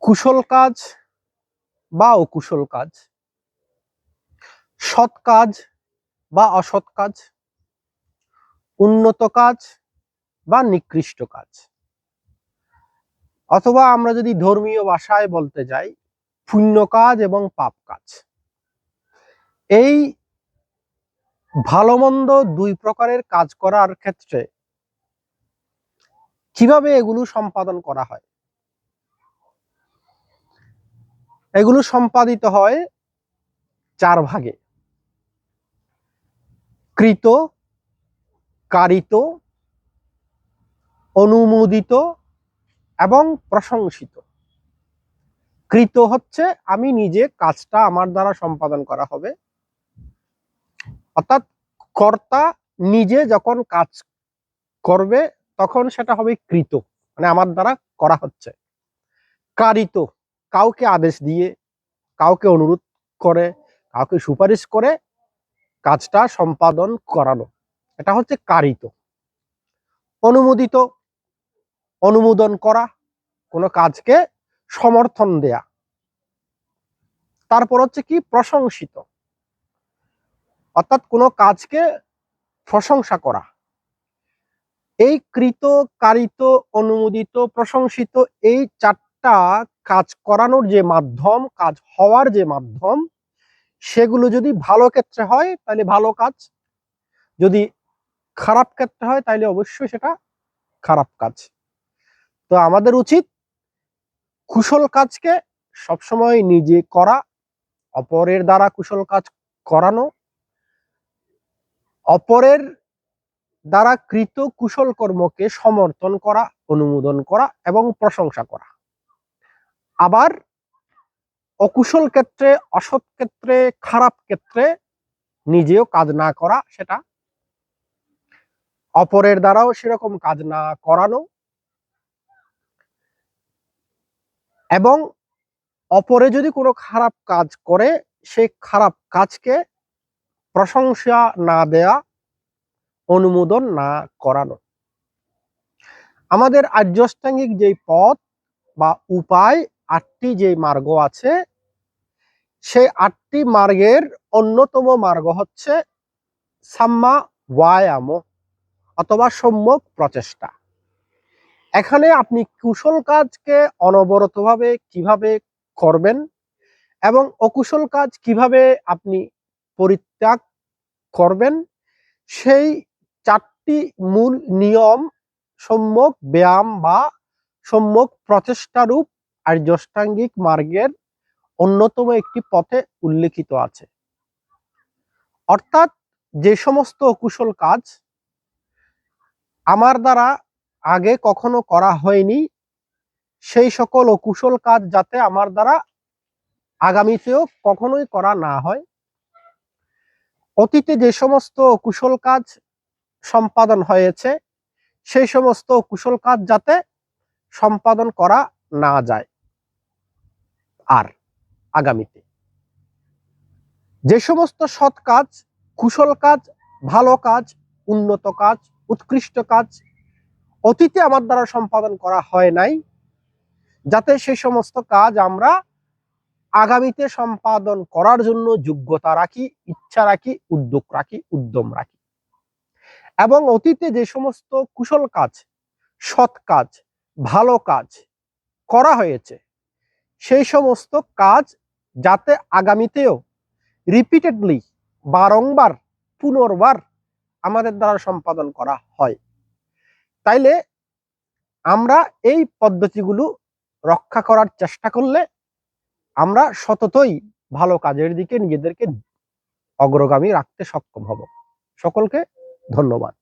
কুশল কাজ বা অকুশল কাজ, সৎ কাজ বা অসৎ কাজ, উন্নত কাজ বা নিকৃষ্ট কাজ, অথবা আমরা যদি ধর্মীয় ভাষায় বলতে যাই পুণ্য কাজ এবং পাপ কাজ। এই ভালো মন্দ দুই প্রকারের কাজ করার ক্ষেত্রে কিভাবে এগুলো সম্পাদন করা হয়? এগুলো সম্পাদিত হয় চার ভাগে: কৃত, কারিত, অনুমোদিত এবং প্রশংসিত। কৃত হচ্ছে আমি নিজে কাজটা আমার দ্বারা সম্পাদন করা হবে, অর্থাৎ কর্তা নিজে যখন কাজ করবে তখন সেটা হবে কৃত, মানে আমার দ্বারা করা হচ্ছে। কারিত, কাউকে আদেশ দিয়ে, কাউকে অনুরোধ করে, কাউকে সুপারিশ করে কাজটা সম্পাদন করানো, এটা হচ্ছে কারিত। অনুমোদিত, অনুমোদন করা, কোনো কাজকে সমর্থন দেয়া। তারপর হচ্ছে কি প্রশংসিত, অর্থাৎ কোনো কাজকে প্রশংসা করা। এই কৃত, কারিত, অনুমোদিত, প্রশংসিত এই চারটা কাজ করানোর যে মাধ্যম, কাজ হওয়ার যে মাধ্যম, সেগুলো যদি ভালো ক্ষেত্রে হয় তাহলে ভালো কাজ, যদি খারাপ ক্ষেত্রে হয় তাহলে অবশ্যই সেটা খারাপ কাজ। তো আমাদের উচিত কুশল কাজকে সবসময় নিজে করা, অপরের দ্বারা কুশল কাজ করানো, অপরের দ্বারা কৃত কুশল কর্মকে সমর্থন করা, অনুমোদন করা এবং প্রশংসা করা। আবার অকুশল ক্ষেত্রে, অসৎ ক্ষেত্রে, খারাপ ক্ষেত্রে নিজেও কাজ না করা, সেটা অপরের দ্বারাও সেরকম কাজ না করানো, এবং অপরে যদি কোনো খারাপ কাজ করে সেই খারাপ কাজকে প্রশংসা না দেয়া, অনুমোদন না করানো। আমাদের আর্যাষ্টাঙ্গিক যেই পথ বা উপায়, ৮টি যে মার্গ আছে, সেই ৮টি মার্গের অন্যতম মার্গ হচ্ছে সাম্মা ওয়ায়াম অথবা সম্যক প্রচেষ্টা। এখানে আপনি কুশল কাজকে অনবরতভাবে কিভাবে করবেন এবং অকুশল কাজ কিভাবে আপনি পরিত্যাগ করবেন, সেই 4টি মূল নিয়ম সম্যক ব্যায়াম বা সম্যক প্রচেষ্টারূপ আর্যাষ্টাঙ্গিক মার্গের অন্যতম একটি পথে উল্লেখিত আছে। অর্থাৎ যে সমস্ত অকুশল কাজ আমার দ্বারা আগে কখনো করা হয়নি, সেই সকল অকুশল কাজ যাতে আমার দ্বারা আগামীতেও কখনোই করা না হয়। অতীতে যে সমস্ত অকুশল কাজ সম্পাদন হয়েছে সেই সমস্ত কুশল কাজ যাতে সম্পাদন করা না যায় আর আগামীতে। যে সমস্ত সৎ কাজ, কুশল কাজ, ভালো কাজ, উন্নত কাজ, উৎকৃষ্ট কাজ অতীতে আমার দ্বারা সম্পাদন করা হয় নাই, যাতে সেই সমস্ত কাজ আমরা আগামীতে সম্পাদন করার জন্য যোগ্যতা রাখি, ইচ্ছা রাখি, উদ্যোগ রাখি, উদ্যম রাখি। এবং অতীতে যে সমস্ত কুশল কাজ, সৎ কাজ, ভালো কাজ করা হয়েছে সেই সমস্ত কাজ যাতে আগামীতেও রিপিটেডলি, বারংবার, পুনর্বার আমাদের দ্বারা সম্পাদন করা হয়। তাইলে আমরা এই পদ্ধতিগুলো রক্ষা করার চেষ্টা করলে আমরা সততই ভালো কাজের দিকে নিজেদেরকে অগ্রগামী রাখতে সক্ষম হব। সকলকে ধন্যবাদ।